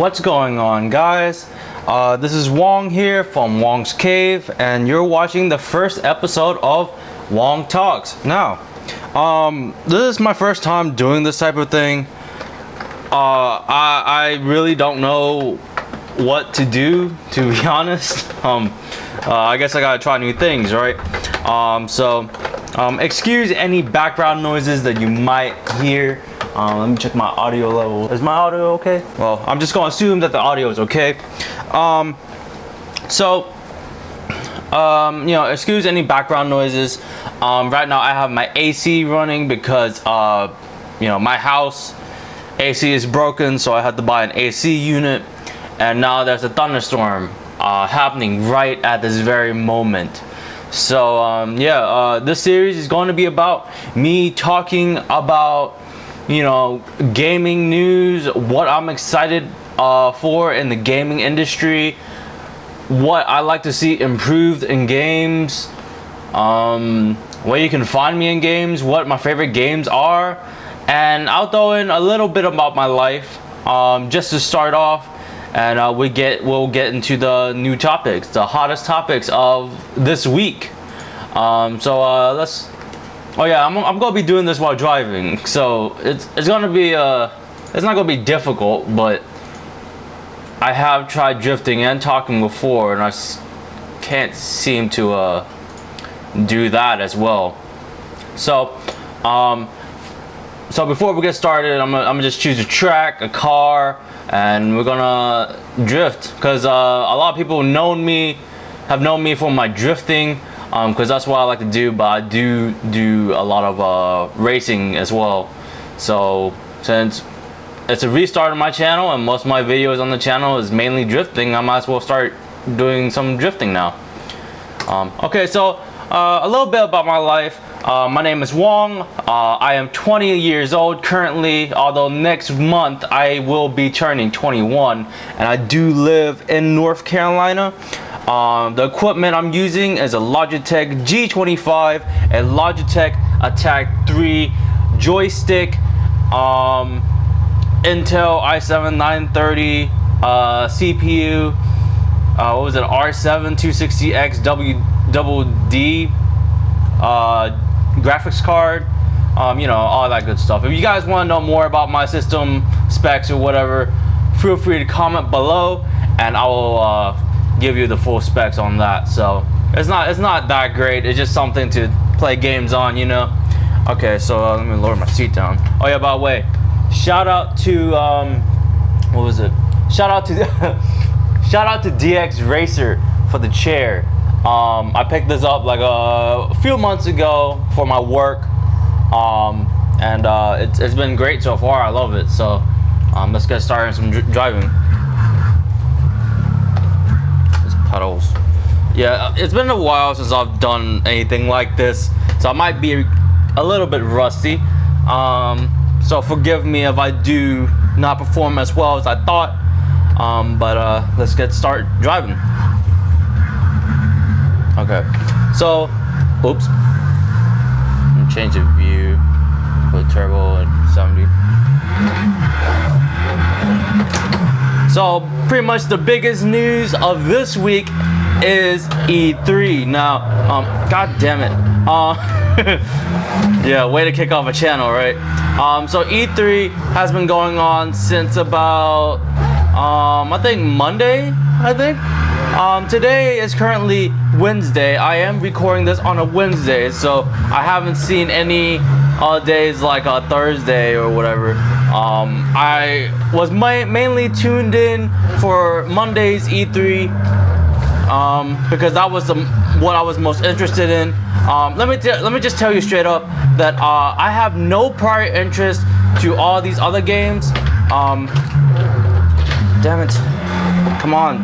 What's going on, guys? This is Hoang here from Hoang's Cave, and you're watching the first episode of Hoang Talks. Now, this is my first time doing this type of thing. I really don't know what to do, to be honest. I guess I gotta try new things, right? Excuse any background noises that you might hear. Let me check my audio level. Is my audio okay? Well, I'm just gonna assume that the audio is okay. Excuse any background noises. Right now I have my AC running because, my house AC is broken, so I had to buy an AC unit. And now there's a thunderstorm happening right at this very moment. So, this series is going to be about me talking about gaming news, what I'm excited for in the gaming industry, what I like to see improved in games, where you can find me in games, what my favorite games are, and I'll throw in a little bit about my life just to start off, and we'll get into the new topics, the hottest topics of this week. I'm gonna be doing this while driving, so it's gonna be it's not gonna be difficult, but I have tried drifting and talking before, and I can't seem to do that as well. So before we get started, I'm gonna just choose a track, a car, and we're gonna drift, because a lot of people have known me for my drifting. Because that's what I like to do, but I do a lot of racing as well. So since it's a restart of my channel and most of my videos on the channel is mainly drifting, I might as well start doing some drifting now. A little bit about my life. My name is Hoang. I am 20 years old currently, although next month I will be turning 21, and I do live in North Carolina. The equipment I'm using is a Logitech G25, a Logitech Attack 3 joystick, Intel i7-930 CPU, R7 260X WD graphics card, all that good stuff. If you guys want to know more about my system specs or whatever, feel free to comment below, and I will give you the full specs on that. So it's not that great. It's just something to play games on, Okay, so let me lower my seat down. Oh yeah, by the way, shout out to shout out to DX Racer for the chair. I picked this up like a few months ago for my work, and it's been great so far. I love it. So let's get started some driving. Puddles. Yeah, it's been a while since I've done anything like this, so I might be a little bit rusty. So forgive me if I do not perform as well as I thought. But let's start driving. Okay. So, oops. Let me change the view. Put turbo at 70. So pretty much the biggest news of this week is E3. Now, god damn it. Yeah, way to kick off a channel, right? So E3 has been going on since about I think Monday, today is currently Wednesday. I am recording this on a Wednesday, so I haven't seen any days like a Thursday or whatever. I was mainly tuned in for Monday's E3 because that was what I was most interested in. Let me just tell you straight up that I have no prior interest to all these other games. Damn it! Come on.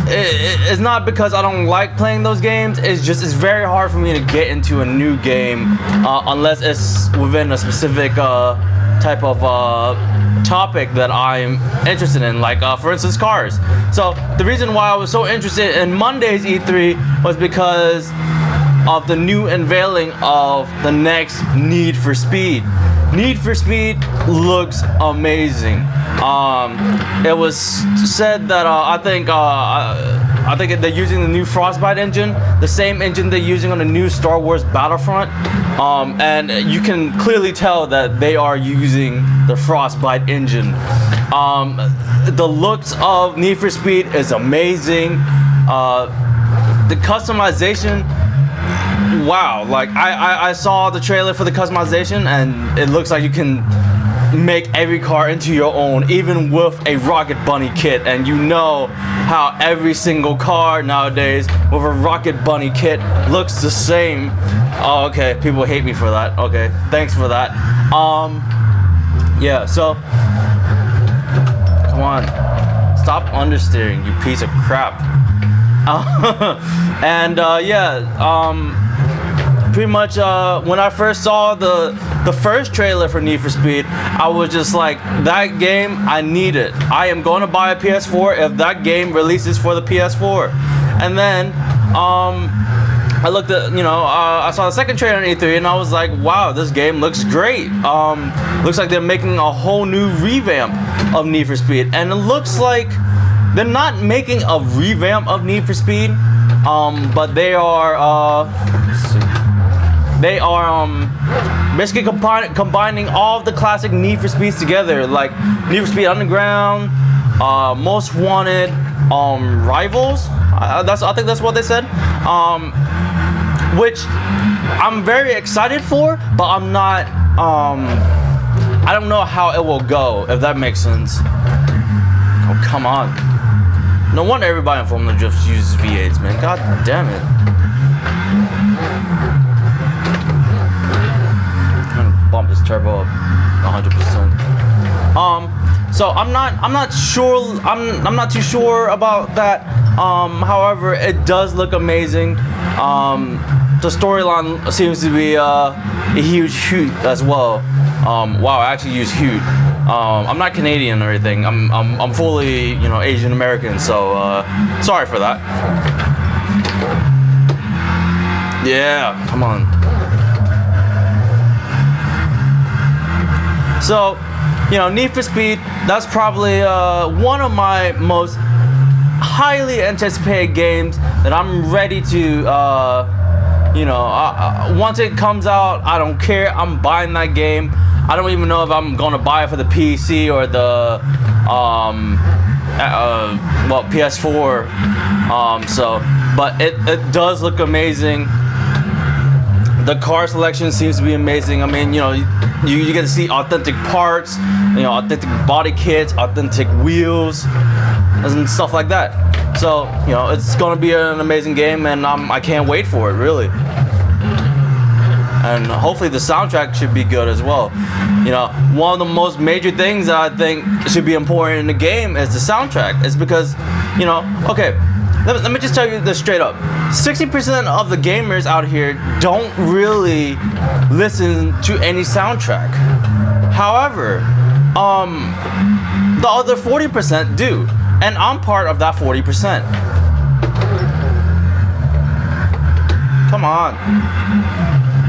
It's not because I don't like playing those games. It's very hard for me to get into a new game unless it's within a specific type of topic that I'm interested in, like for instance cars. So the reason why I was so interested in Monday's E3 was because of the new unveiling of the next Need for Speed. Need for Speed looks amazing. It was said that I think they're using the new Frostbite engine, the same engine they're using on the new Star Wars Battlefront, and you can clearly tell that they are using the Frostbite engine. The looks of Need for Speed is amazing. The customization, wow! Like I saw the trailer for the customization, and it looks like you can make every car into your own, even with a Rocket Bunny kit. And you know how every single car nowadays with a Rocket Bunny kit looks the same. Oh, okay, people hate me for that. Okay, thanks for that. Yeah, so come on, stop understeering, you piece of crap. And pretty much when I first saw the first trailer for Need for Speed, I was just like, that game, I need it. I am going to buy a PS4 if that game releases for the PS4. And then I looked at, I saw the second trailer on E3, and I was like, wow, this game looks great. Looks like they're making a whole new revamp of Need for Speed, and it looks like they're not making a revamp of Need for Speed, but they are basically combining all of the classic Need for Speeds together, like Need for Speed Underground, Most Wanted, Rivals. I think that's what they said. Which I'm very excited for, but I'm not. I don't know how it will go, if that makes sense. Oh, come on. No wonder everybody in Formula Drift uses V8s, man. God damn it. I'm gonna bump this turbo up 100%. So I'm not sure. I'm not too sure about that. However, it does look amazing. The storyline seems to be a huge hoot as well. Wow, I actually use hoot. I'm not Canadian or anything. I'm fully, Asian American. So sorry for that. Yeah, come on. So, Need for Speed. That's probably one of my most highly anticipated games that I'm ready to. Once it comes out, I don't care. I'm buying that game. I don't even know if I'm gonna buy it for the PC or the PS4. But it does look amazing. The car selection seems to be amazing. I mean, you get to see authentic parts, authentic body kits, authentic wheels, and stuff like that. So, it's gonna be an amazing game, and I can't wait for it, really. And hopefully the soundtrack should be good as well. One of the most major things that I think should be important in the game is the soundtrack. It's because, okay, let me just tell you this straight up. 60% of the gamers out here don't really listen to any soundtrack. However, the other 40% do. And I'm part of that 40%. Come on.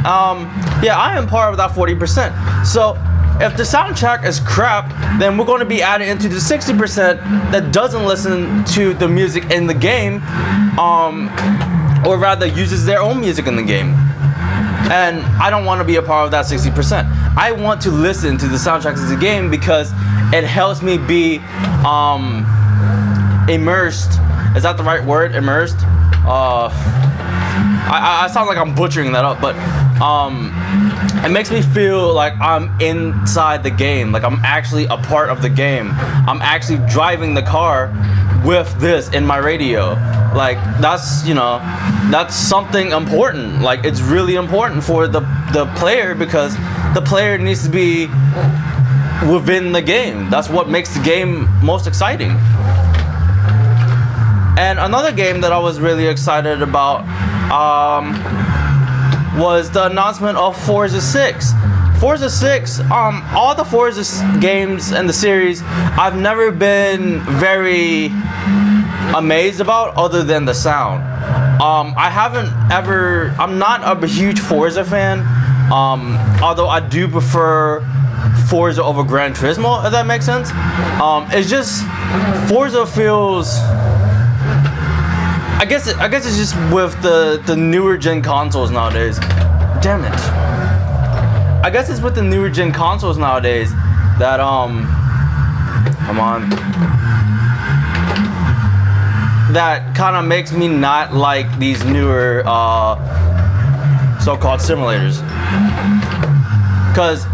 I am part of that 40%. So if the soundtrack is crap, then we're going to be added into the 60% that doesn't listen to the music in the game, or rather uses their own music in the game. And I don't want to be a part of that 60%. I want to listen to the soundtracks of the game because it helps me be immersed. Is that the right word? Immersed? I sound like I'm butchering that up, but it makes me feel like I'm inside the game, like I'm actually a part of the game. I'm actually driving the car with this in my radio. Like that's something important. Like it's really important for the player, because the player needs to be within the game. That's what makes the game most exciting. And another game that I was really excited about was the announcement of Forza 6. Forza 6, all the Forza games in the series, I've never been very amazed about, other than the sound. I'm not a huge Forza fan, Although I do prefer Forza over Gran Turismo, if that makes sense. It's just Forza feels. I guess it's just with the newer gen consoles nowadays. Damn it. I guess it's with the newer gen consoles nowadays that come on. That kind of makes me not like these newer so-called simulators. Cause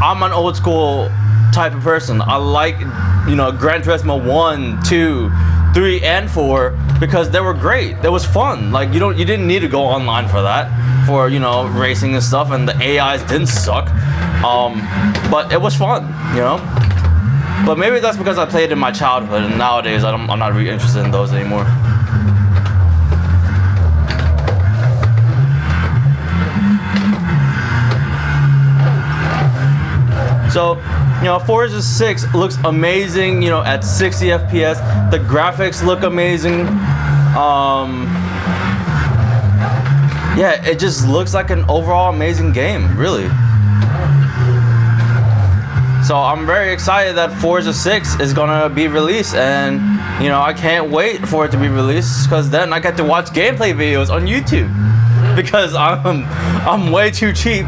I'm an old school type of person. I like, Gran Turismo 1, 2, 3, and 4 because they were great. It was fun. Like you didn't need to go online for that, for racing and stuff, and the AIs didn't suck. But it was fun, But maybe that's because I played in my childhood, and nowadays I'm not really interested in those anymore. So, Forza 6 looks amazing, at 60 FPS. The graphics look amazing. Yeah, it just looks like an overall amazing game, really. So I'm very excited that Forza 6 is gonna be released, and I can't wait for it to be released because then I get to watch gameplay videos on YouTube because I'm way too cheap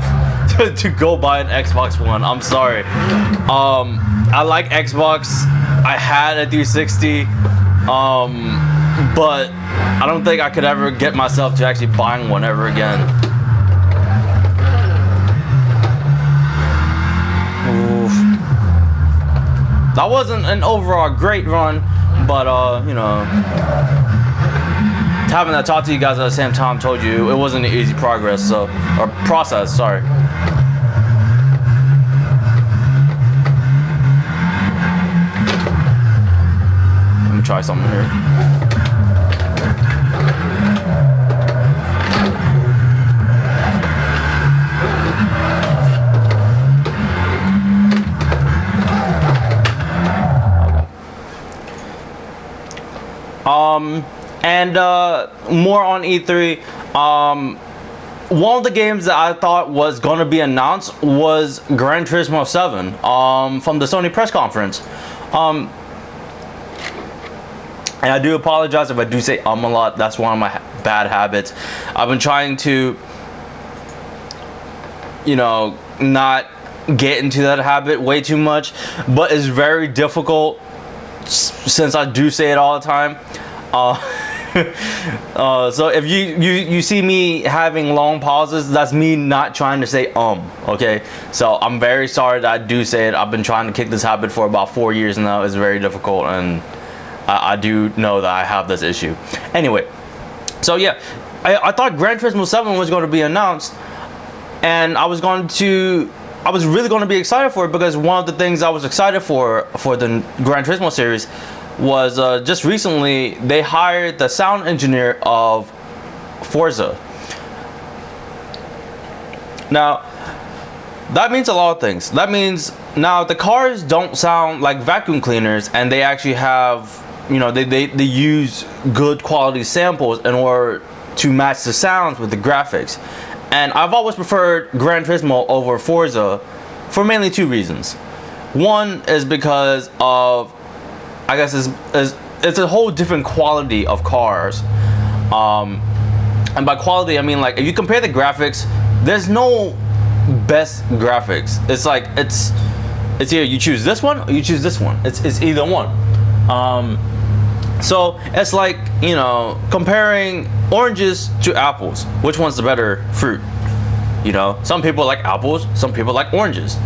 to go buy an Xbox One. I'm sorry. I like Xbox. I had a 360, but I don't think I could ever get myself to actually buying one ever again. Oof. That wasn't an overall great run, but having to talk to you guys at the same time told you it wasn't an easy process. Sorry. Let me try something here. And more on E3. One of the games that I thought was going to be announced was Gran Turismo 7 from the Sony press conference. And I do apologize if I do say a lot. That's one of my bad habits. I've been trying to, not get into that habit way too much, but it's very difficult since I do say it all the time. So if you see me having long pauses, that's me not trying to say okay? So I'm very sorry that I do say it. I've been trying to kick this habit for about 4 years now. It's very difficult, and I do know that I have this issue. Anyway, so yeah, I thought Gran Turismo 7 was going to be announced, and I was really going to be excited for it because one of the things I was excited for the Gran Turismo series was just recently they hired the sound engineer of Forza. Now that means a lot of things. That means now the cars don't sound like vacuum cleaners, and they actually have, they use good quality samples in order to match the sounds with the graphics. And I've always preferred Gran Turismo over Forza for mainly two reasons. One is because of, I guess it's a whole different quality of cars, and by quality I mean, like, if you compare the graphics, there's no best graphics. It's like it's either you choose this one or you choose this one. It's either one. So it's like, comparing oranges to apples. Which one's the better fruit? Some people like apples, some people like oranges.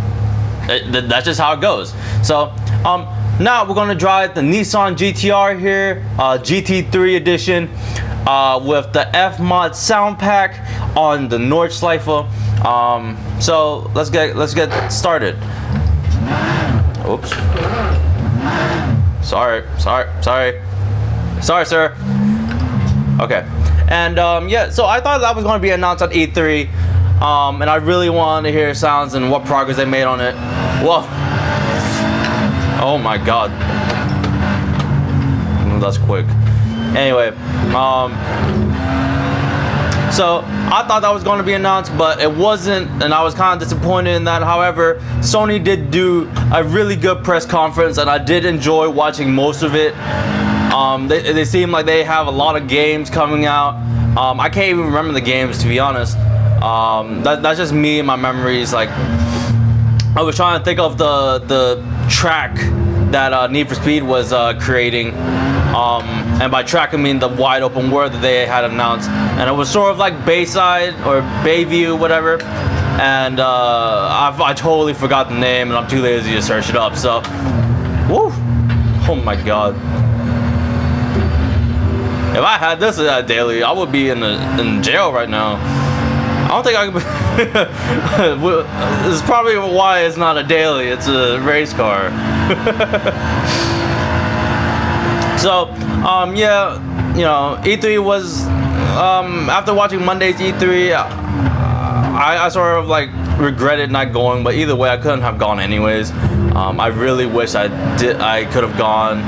That's just how it goes. So now we're gonna drive the Nissan GTR here, GT3 edition, with the F-Mod sound pack on the Nordschleife. So let's get started. Oops. Sorry, sir. Okay, and yeah. So I thought that was gonna be announced at E3, and I really wanted to hear sounds and what progress they made on it. Well. Oh my god. That's quick. Anyway, So I thought that was going to be announced, but it wasn't, and I was kind of disappointed in that. However, Sony did do a really good press conference, and I did enjoy watching most of it. They seem like they have a lot of games coming out. I can't even remember the games, to be honest. That's just me and my memories. Like, I was trying to think of the track that Need for Speed was creating. And by track I mean the wide open world that they had announced, and it was sort of like Bayside or Bayview, whatever. And I totally forgot the name, and I'm too lazy to search it up. So, woo! Oh my god! If I had this at daily, I would be in jail right now. I don't think I could. This is probably why it's not a daily. It's a race car. So, yeah, you know, E3 was, after watching Monday's E3, I sort of like regretted not going, but either way, I couldn't have gone anyways. I really wish I could have gone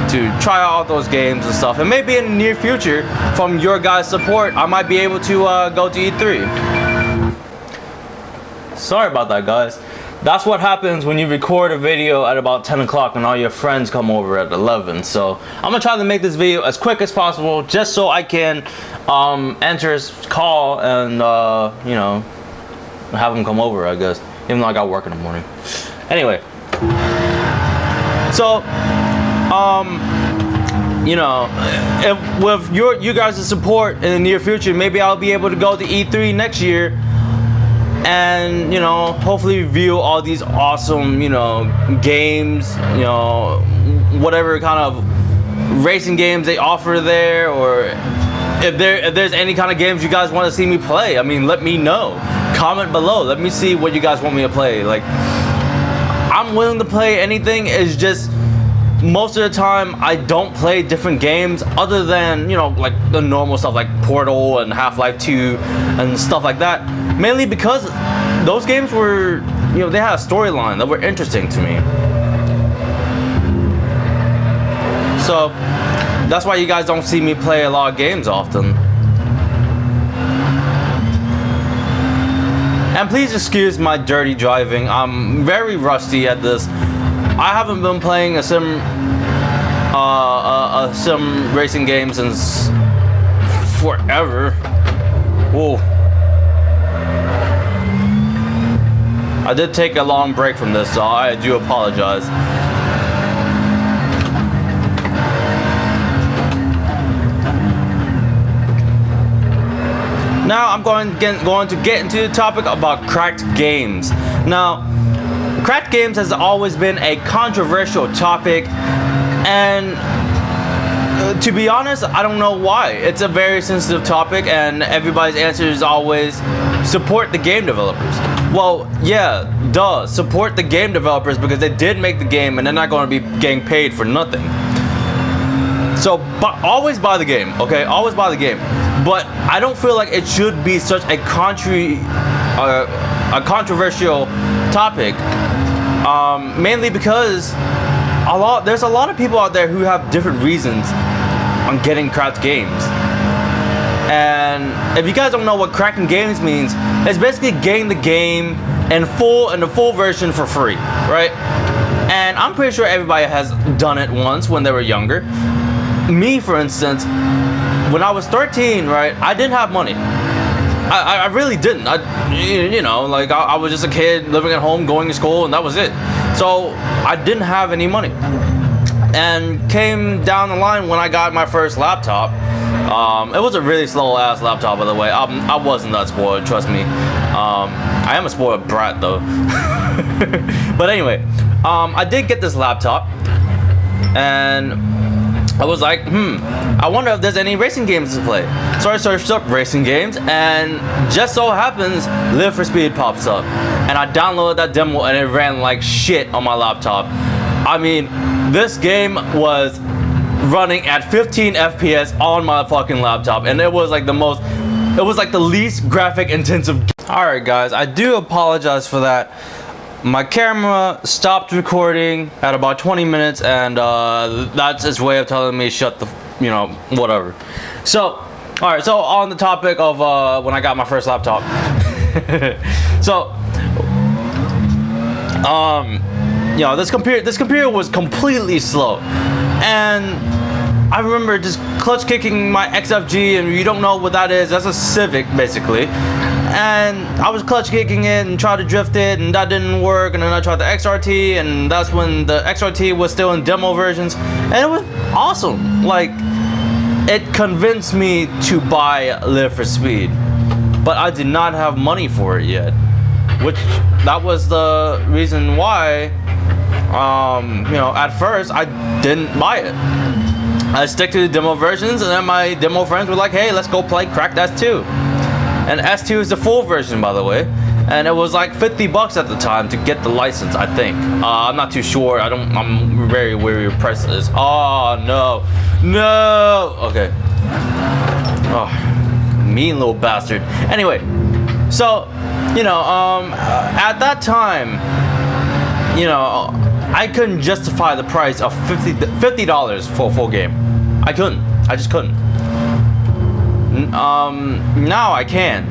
to try out those games and stuff, and maybe in the near future, from your guys' support, I might be able to go to E3. Sorry about that, guys. That's what happens when you record a video at about 10 o'clock and all your friends come over at 11. So I'm gonna try to make this video as quick as possible, just so I can answer his call and you know, have him come over, I guess, even though I got work in the morning. Anyway, so you know, if with you guys' support in the near future, maybe I'll be able to go to E3 next year and, you know, hopefully review all these awesome, you know, games, you know, whatever kind of racing games they offer there, or if there's any kind of games you guys want to see me play, I mean, let me know. Comment below. Let me see what you guys want me to play. Like, I'm willing to play anything. It's just most of the time I don't play different games other than, you know, like the normal stuff like Portal and Half-Life 2 and stuff like that. Mainly because those games were, you know, they had a storyline that were interesting to me. So that's why you guys don't see me play a lot of games often. And please excuse my dirty driving. I'm very rusty at this. I haven't been playing a sim racing game since forever. Whoa. I did take a long break from this, so I do apologize. Now I'm going to get into the topic about cracked games. Now, cracked games has always been a controversial topic, and to be honest, I don't know why. It's a very sensitive topic, and everybody's answer is always support the game developers. Well, yeah, duh, support the game developers because they did make the game and they're not going to be getting paid for nothing. So, but always buy the game, okay? Always buy the game. But I don't feel like it should be such a controversial topic. Mainly because there's a lot of people out there who have different reasons on getting cracked games. And if you guys don't know what cracking games means, it's basically getting the game in the full version for free, right? And I'm pretty sure everybody has done it once when they were younger. Me, for instance, when I was 13, right, I didn't have money. I really didn't. You know, like I was just a kid living at home, going to school, and that was it. So I didn't have any money. And came down the line when I got my first laptop. It was a really slow ass laptop, by the way. I wasn't that spoiled, trust me. I am a spoiled brat though. But anyway, I did get this laptop, and I was like, I wonder if there's any racing games to play. So I searched up racing games, and just so happens, Live for Speed pops up. And I downloaded that demo, and it ran like shit on my laptop. I mean, this game was running at 15 FPS on my fucking laptop, and it was like the least graphic intensive. Alright guys, I do apologize for that. My camera stopped recording at about 20 minutes, and that's its way of telling me shut the, you know, whatever. So All right, so on the topic of when I got my first laptop. So you know, this computer was completely slow, and I remember just clutch kicking my XFG, and you don't know what that is. That's a Civic, basically. And I was clutch kicking it and tried to drift it, and that didn't work. And then I tried the XRT, and that's when the XRT was still in demo versions, and it was awesome. Like, it convinced me to buy Live for Speed, but I did not have money for it yet, which that was the reason why. You know, at first I didn't buy it. I stick to the demo versions, and then my demo friends were like, hey, let's go play Cracked S2. And S2 is the full version, by the way, and it was like $50 at the time to get the license, I think. I'm not too sure. I'm very wary of prices. Oh no, okay. Oh, mean little bastard. Anyway, so you know, at that time, you know, I couldn't justify the price of $50 for a full game. I just couldn't. Now I can.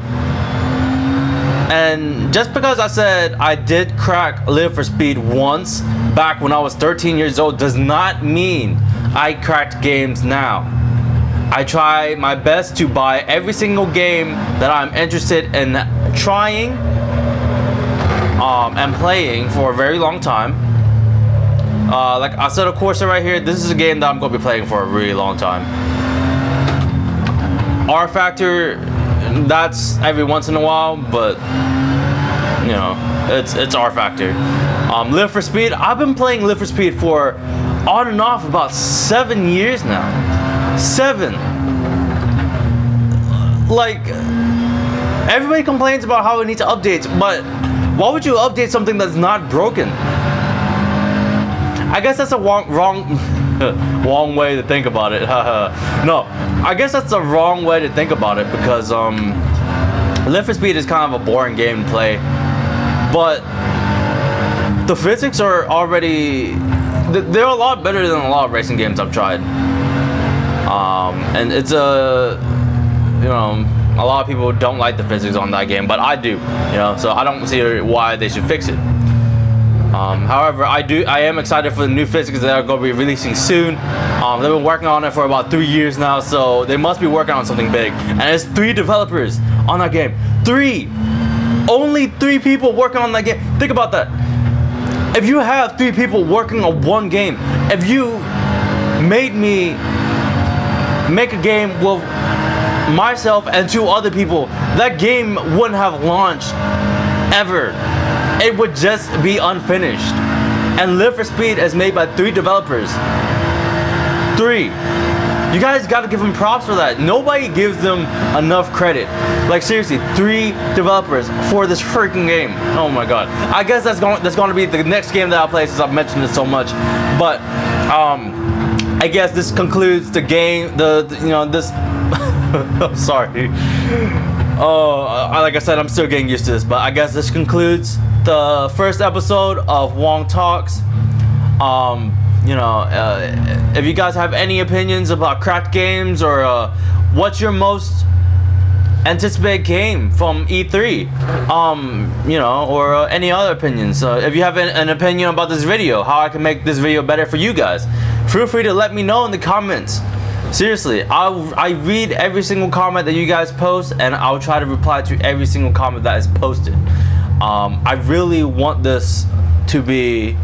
And just because I said I did crack Live for Speed once back when I was 13 years old does not mean I cracked games now. I try my best to buy every single game that I'm interested in trying and playing for a very long time. Like I said, of course, right here, this is a game that I'm going to be playing for a really long time. R Factor, that's every once in a while, but you know, it's R Factor. Live for Speed, I've been playing Live for Speed for on and off about 7 years now. 7. Like, everybody complains about how it needs updates, but why would you update something that's not broken? I guess that's a wrong way to think about it. No, I guess that's the wrong way to think about it, because Live for Speed is kind of a boring game to play, but the physics are already, they're a lot better than a lot of racing games I've tried. And it's you know, a lot of people don't like the physics on that game, but I do, you know, so I don't see why they should fix it. However, I am excited for the new physics that are going to be releasing soon. They've been working on it for about 3 years now, so they must be working on something big. And it's 3 developers on that game. 3! Only 3 people working on that game. Think about that. If you have 3 people working on one game, if you made me make a game with myself and 2 other people, that game wouldn't have launched ever. It would just be unfinished. And Live for Speed is made by 3 developers. 3. You guys gotta give them props for that. Nobody gives them enough credit. Like, seriously, 3 developers for this freaking game. Oh my god. I guess that's going to be the next game that I'll play, since I've mentioned it so much. But I guess this concludes the game. You know, this. I'm sorry. Like I said, I'm still getting used to this, but I guess this concludes the first episode of Hoang Talks. You know, if you guys have any opinions about cracked games, or what's your most anticipated game from E3, you know, or any other opinions. If you have an opinion about this video, how I can make this video better for you guys, feel free to let me know in the comments. Seriously, I read every single comment that you guys post, and I'll try to reply to every single comment that is posted. I really want this to be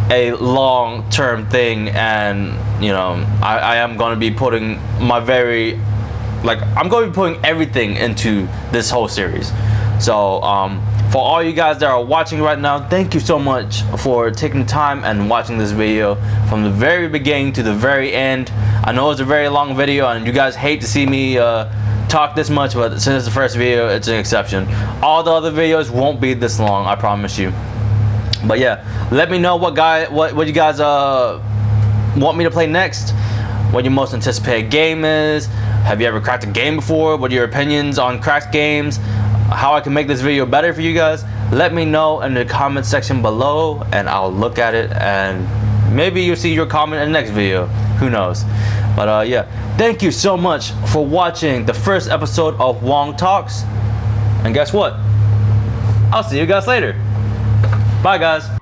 a long-term thing, and you know, I am going to be putting my I'm going to be putting everything into this whole series. So for all you guys that are watching right now, thank you so much for taking the time and watching this video from the very beginning to the very end. I know it's a very long video, and you guys hate to see me talk this much, but since it's the first video, it's an exception. All the other videos won't be this long, I promise you. But yeah, let me know what you guys want me to play next, what your most anticipated game is. Have you ever cracked a game before? What are your opinions on cracked games? How I can make this video better for you guys? Let me know in the comment section below, and I'll look at it and maybe you'll see your comment in the next video. Who knows? But yeah, thank you so much for watching the first episode of Hoang Talks. And guess what? I'll see you guys later. Bye, guys.